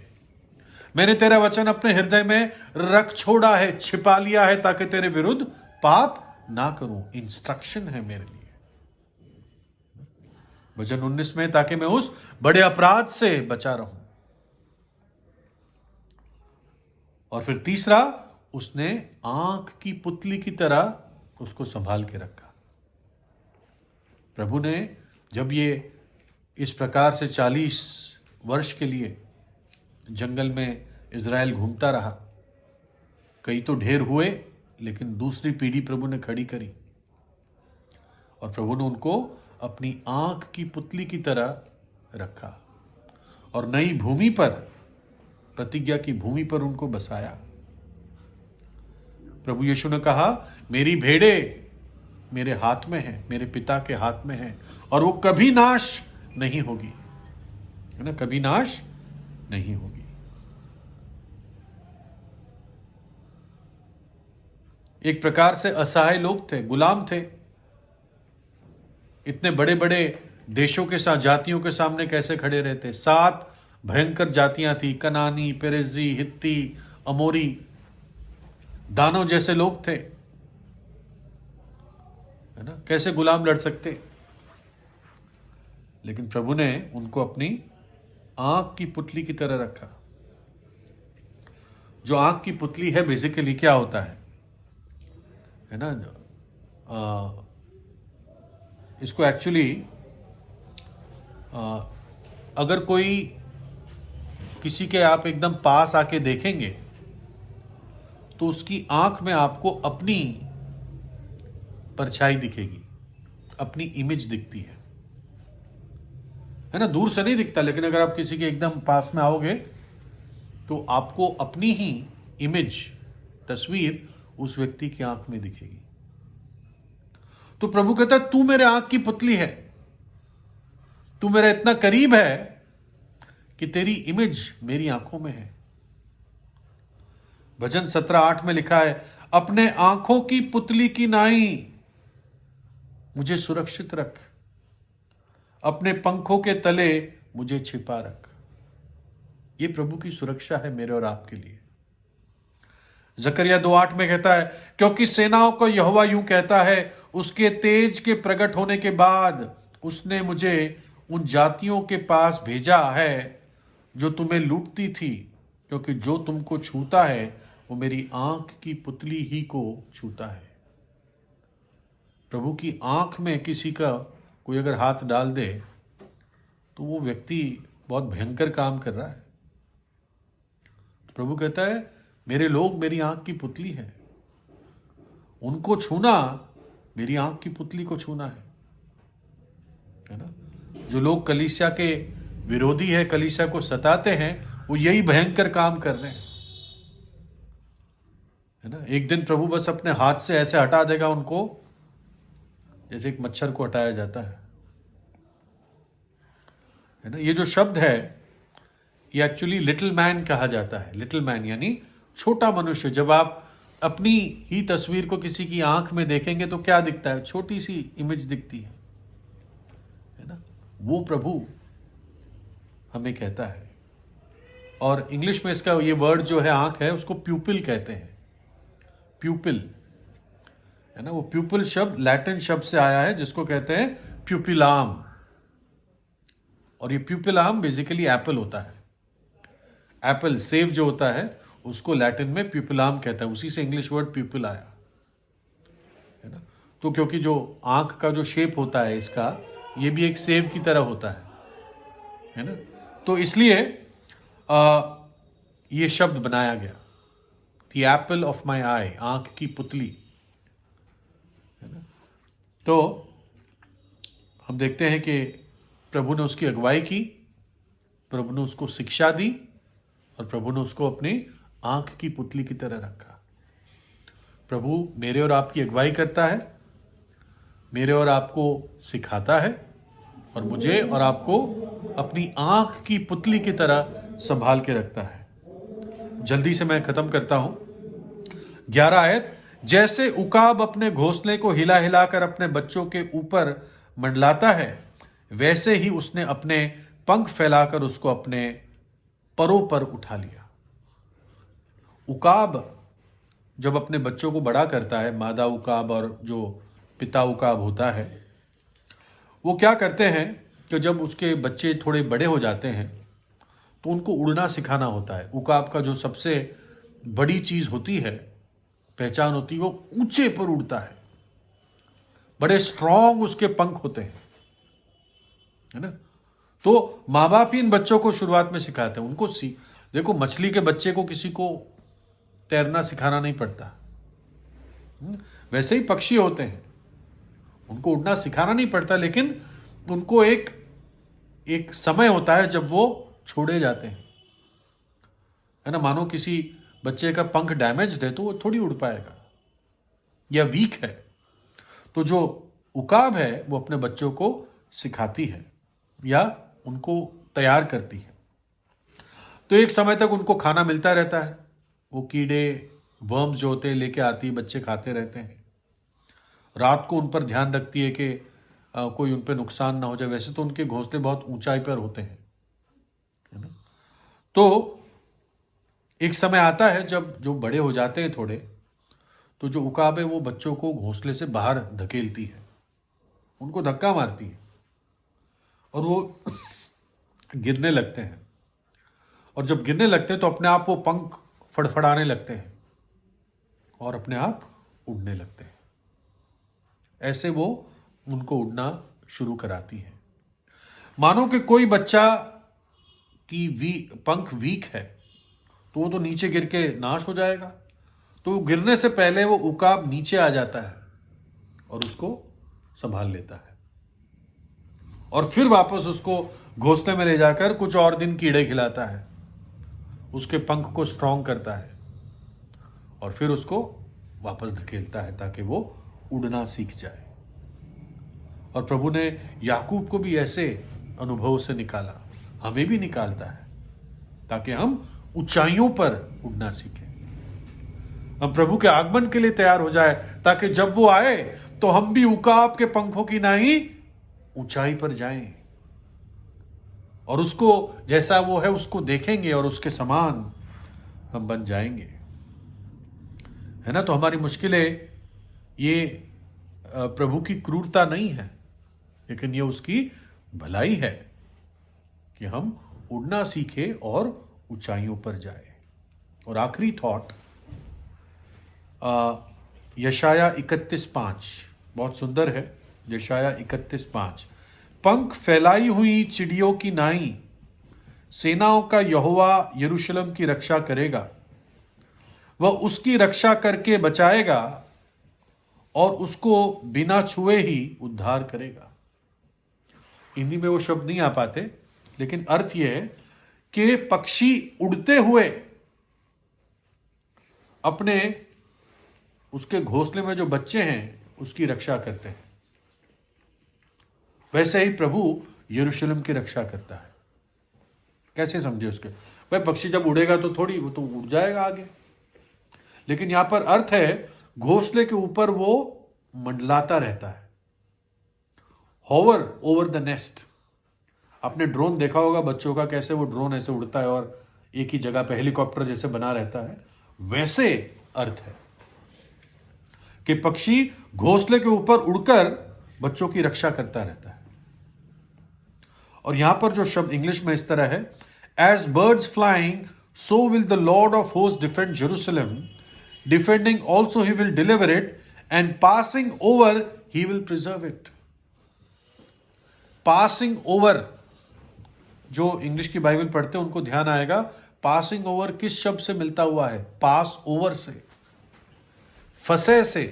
मैंने तेरा वचन अपने हृदय में रख छोड़ा है, छिपा लिया है, ताकि तेरे विरुद्ध पाप ना करूं। इंस्ट्रक्शन है मेरे लिए। वचन 19 में, ताकि मैं उस बड़े अपराध से बचा रहूं। और फिर तीसरा, उसने आंख की पुतली की तरह उसको संभाल के रखा। प्रभु ने जब ये इस प्रकार से 40 वर्ष के लिए जंगल में इज़राइल घूमता रहा, कई तो ढेर हुए, लेकिन दूसरी पीढ़ी प्रभु ने खड़ी करी और प्रभु ने उनको अपनी आंख की पुतली की तरह रखा और नई भूमि पर, प्रतिज्ञा की भूमि पर उनको बसाया। प्रभु यीशु ने कहा, मेरी भेड़ें मेरे हाथ में है, मेरे पिता के हाथ में है, और वो कभी नाश नहीं होगी, है ना, कभी नाश नहीं होगी। एक प्रकार से असहाय लोग थे, गुलाम थे। इतने बड़े बड़े देशों के साथ, जातियों के सामने कैसे खड़े रहते? 7 भयंकर जातियां थी, कनानी, पेरिजी, हित्ती, अमोरी, दानव जैसे लोग थे, है ना, कैसे गुलाम लड़ सकते? लेकिन प्रभु ने उनको अपनी आंख की पुतली की तरह रखा। जो आंख की पुतली है, बेसिकली क्या होता है ना, इसको एक्चुअली अगर कोई किसी के आप एकदम पास आके देखेंगे तो उसकी आंख में आपको अपनी परछाई दिखेगी, अपनी इमेज दिखती है ना। दूर से नहीं दिखता, लेकिन अगर आप किसी के एकदम पास में आओगे तो आपको अपनी ही इमेज, तस्वीर उस व्यक्ति की आंख में दिखेगी। तो प्रभु कहता है तू मेरे आंख की पुतली है, तू मेरा इतना करीब है कि तेरी इमेज मेरी आंखों में है। भजन 17:8 में लिखा है, अपने आंखों की पुतली की नाई मुझे सुरक्षित रख, अपने पंखों के तले मुझे छिपा रख। ये प्रभु की सुरक्षा है मेरे और आपके लिए। जकरिया 2:8 में कहता है, क्योंकि सेनाओं को यहोवा यूं कहता है, उसके तेज के प्रकट होने के बाद उसने मुझे उन जातियों के पास भेजा है जो तुम्हें लूटती थी, क्योंकि जो तुमको छूता है वो मेरी आंख की पुतली ही को छूता है। प्रभु की आंख में किसी का कोई अगर हाथ डाल दे तो वो व्यक्ति बहुत भयंकर काम कर रहा है। प्रभु कहता है मेरे लोग मेरी आंख की पुतली है, उनको छूना मेरी आंख की पुतली को छूना है ना। जो लोग कलीसिया के विरोधी है, कलीसिया को सताते हैं, वो यही भयंकर काम कर रहे हैं, है ना। एक दिन प्रभु बस अपने हाथ से ऐसे हटा देगा उनको, जैसे एक मच्छर को हटाया जाता है ना। ये जो शब्द है ये एक्चुअली लिटिल मैन कहा जाता है। लिटिल मैन यानी छोटा मनुष्य। जब आप अपनी ही तस्वीर को किसी की आंख में देखेंगे तो क्या दिखता है? छोटी सी इमेज दिखती है ना। वो प्रभु हमें कहता है। और इंग्लिश में इसका ये वर्ड जो है आंख है उसको प्यूपिल कहते हैं। प्यूपिल है ना। वो प्यूपिल शब्द लैटिन शब्द से आया है जिसको कहते हैं प्यूपिलाम। और ये प्यूपिलाम बेसिकली एप्पल होता है। एप्पल सेब जो होता है उसको लैटिन में प्यूपिलाम कहता है, उसी से इंग्लिश वर्ड प्यूपिल आया है ना। तो क्योंकि जो आंख का जो शेप होता है इसका, ये भी एक सेब की तरह होता है ना। तो इसलिए ये शब्द बनाया गया, द एप्पल ऑफ माई आई, आंख की पुतली है ना। तो हम देखते हैं कि प्रभु ने उसकी अगुवाई की, प्रभु ने उसको शिक्षा दी और प्रभु ने उसको अपनी आंख की पुतली की तरह रखा। प्रभु मेरे और आपकी अगुवाई करता है, मेरे और आपको सिखाता है और मुझे और आपको अपनी आंख की पुतली की तरह संभाल के रखता है। जल्दी से मैं खत्म करता हूं। 11 आयत, जैसे उकाब अपने घोंसले को हिला हिलाकर अपने बच्चों के ऊपर मंडलाता है, वैसे ही उसने अपने पंख फैलाकर उसको अपने परों पर उठा लिया। उकाब जब अपने बच्चों को बड़ा करता है, मादा उकाब और जो पिता उकाब होता है, वो क्या करते हैं कि जब उसके बच्चे थोड़े बड़े हो जाते हैं तो उनको उड़ना सिखाना होता है। उकाब का जो सबसे बड़ी चीज होती है, पहचान होती है, वो ऊंचे पर उड़ता है। बड़े स्ट्रांग उसके पंख होते हैं, है ना। तो माँ बाप ही इन बच्चों को शुरुआत में सिखाते हैं। उनको देखो, मछली के बच्चे को किसी को तैरना सिखाना नहीं पड़ता। वैसे ही पक्षी होते हैं, उनको उड़ना सिखाना नहीं पड़ता, लेकिन उनको एक समय होता है जब वो छोड़े जाते हैं, है ना। मानो किसी बच्चे का पंख डैमेज है तो वो थोड़ी उड़ पाएगा या वीक है। तो जो उकाब है वो अपने बच्चों को सिखाती है या उनको तैयार करती है। तो एक समय तक उनको खाना मिलता रहता है। वो कीड़े, वर्म्स जो होते हैं लेके आती है, बच्चे खाते रहते हैं। रात को उन पर ध्यान रखती है कि कोई उन पर नुकसान ना हो जाए। वैसे तो उनके घोंसले बहुत ऊंचाई पर होते हैं, है ना। तो एक समय आता है जब जो बड़े हो जाते हैं थोड़े, तो जो उकाब है वो बच्चों को घोंसले से बाहर धकेलती है, उनको धक्का मारती है और वो गिरने लगते हैं। और जब गिरने लगते हैं तो अपने आप वो पंख फड़फड़ाने लगते हैं और अपने आप उड़ने लगते हैं। ऐसे वो उनको उड़ना शुरू कराती है। मानो कि कोई बच्चा की पंख वीक है तो वो तो नीचे गिर के नाश हो जाएगा, तो गिरने से पहले वो उकाब नीचे आ जाता है और उसको संभाल लेता है और फिर वापस उसको घोंसले में ले जाकर कुछ और दिन कीड़े खिलाता है, उसके पंख को स्ट्रांग करता है और फिर उसको वापस धकेलता है ताकि वो उड़ना सीख जाए। और प्रभु ने याकूब को भी ऐसे अनुभव से निकाला, हमें भी निकालता है ताकि हम ऊंचाइयों पर उड़ना सीखें, हम प्रभु के आगमन के लिए तैयार हो जाए ताकि जब वो आए तो हम भी उकाब के पंखों की नाई ऊंचाई पर जाएं और उसको जैसा वो है उसको देखेंगे और उसके समान हम बन जाएंगे, है ना। तो हमारी मुश्किलें ये प्रभु की क्रूरता नहीं है, लेकिन ये उसकी भलाई है कि हम उड़ना सीखें और ऊंचाइयों पर जाए। और आखिरी थॉट यशाया 31:5 बहुत सुंदर है। यशाया 31:5, पंख फैलाई हुई चिड़ियों की नाई सेनाओं का यहोवा यरूशलेम की रक्षा करेगा, वह उसकी रक्षा करके बचाएगा और उसको बिना छुए ही उद्धार करेगा। हिंदी में वो शब्द नहीं आ पाते, लेकिन अर्थ यह है कि पक्षी उड़ते हुए अपने उसके घोंसले में जो बच्चे हैं उसकी रक्षा करते हैं, वैसे ही प्रभु यरूशलेम की रक्षा करता है। कैसे समझे उसके? भाई पक्षी जब उड़ेगा तो थोड़ी वो तो उड़ जाएगा आगे, लेकिन यहां पर अर्थ है घोंसले के ऊपर वो मंडलाता रहता है, होवर ओवर द नेस्ट। आपने ड्रोन देखा होगा बच्चों का, कैसे वो ड्रोन ऐसे उड़ता है और एक ही जगह पे हेलीकॉप्टर जैसे बना रहता है, वैसे अर्थ है कि पक्षी घोंसले के ऊपर उड़कर बच्चों की रक्षा करता रहता है। और यहां पर जो शब्द इंग्लिश में इस तरह है, as birds flying so will the Lord of host defend Jerusalem, defending also he will deliver it, and passing over he will preserve it. Passing over, जो इंग्लिश की बाइबल पढ़ते हैं उनको ध्यान आएगा पासिंग ओवर किस शब्द से मिलता हुआ है? पास ओवर से, फंसे से।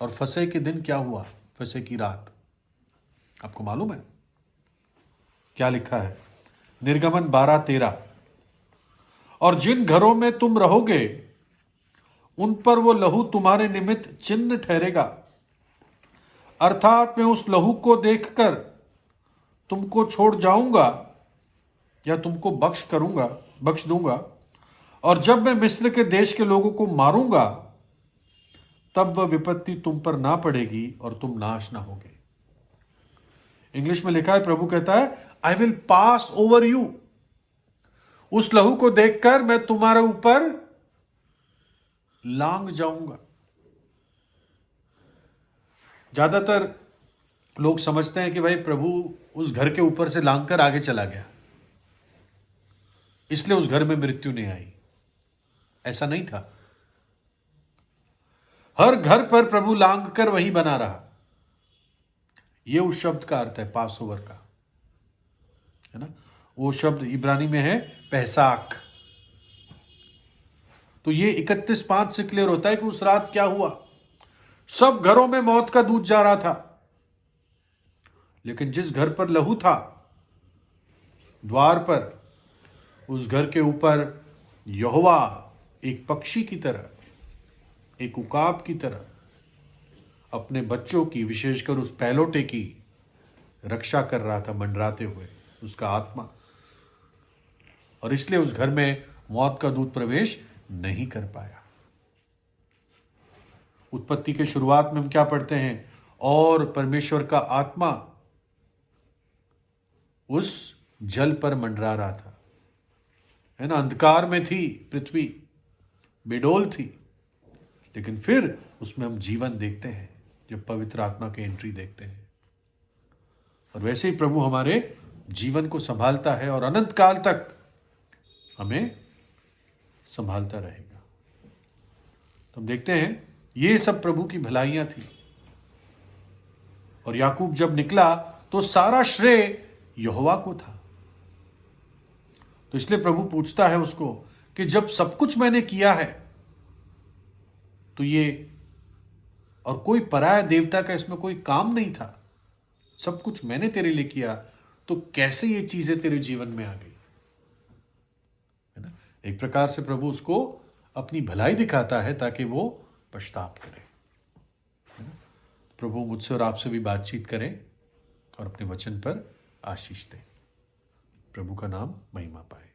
और फंसे के दिन क्या हुआ? फंसे की रात आपको मालूम है क्या लिखा है? निर्गमन 12:13, और जिन घरों में तुम रहोगे उन पर वो लहू तुम्हारे निमित्त चिन्ह ठहरेगा, अर्थात मैं उस लहू को देखकर तुमको छोड़ जाऊंगा या तुमको बख्श दूंगा, और जब मैं मिस्र के देश के लोगों को मारूंगा तब वह विपत्ति तुम पर ना पड़ेगी और तुम नाश ना होगे। इंग्लिश में लिखा है, प्रभु कहता है I will pass over you. उस लहू को देखकर मैं तुम्हारे ऊपर लांग जाऊंगा। ज्यादातर लोग समझते हैं कि भाई प्रभु उस घर के ऊपर से लांग कर आगे चला गया, इसलिए उस घर में मृत्यु नहीं आई। ऐसा नहीं था। हर घर पर प्रभु लांग कर वहीं बना रहा। यह उस शब्द का अर्थ है, पास ओवर का, है ना। वो शब्द इब्रानी में है पैसाक। तो ये 31:5 से क्लियर होता है कि उस रात क्या हुआ। सब घरों में मौत का दूध जा रहा था, लेकिन जिस घर पर लहू था द्वार पर, उस घर के ऊपर यहोवा एक पक्षी की तरह, एक उकाब की तरह अपने बच्चों की, विशेषकर उस पहलोटे की रक्षा कर रहा था, मंडराते हुए उसका आत्मा। और इसलिए उस घर में मौत का दूत प्रवेश नहीं कर पाया। उत्पत्ति के शुरुआत में हम क्या पढ़ते हैं? और परमेश्वर का आत्मा उस जल पर मंडरा रहा था, है ना। अंधकार में थी पृथ्वी, बेडोल थी, लेकिन फिर उसमें हम जीवन देखते हैं जब पवित्र आत्मा की एंट्री देखते हैं। और वैसे ही प्रभु हमारे जीवन को संभालता है और अनंत काल तक हमें संभालता रहेगा। तो हम देखते हैं ये सब प्रभु की भलाइयां थी। और याकूब जब निकला तो सारा श्रेय यहोवा को था। तो इसलिए प्रभु पूछता है उसको कि जब सब कुछ मैंने किया है तो ये, और कोई पराया देवता का इसमें कोई काम नहीं था, सब कुछ मैंने तेरे लिए किया, तो कैसे ये चीजें तेरे जीवन में आ गई? है ना? एक प्रकार से प्रभु उसको अपनी भलाई दिखाता है ताकि वो पछताप करे। प्रभु मुझसे और आपसे भी बातचीत करें और अपने वचन पर आशीष दें। प्रभु का नाम महिमा पाए।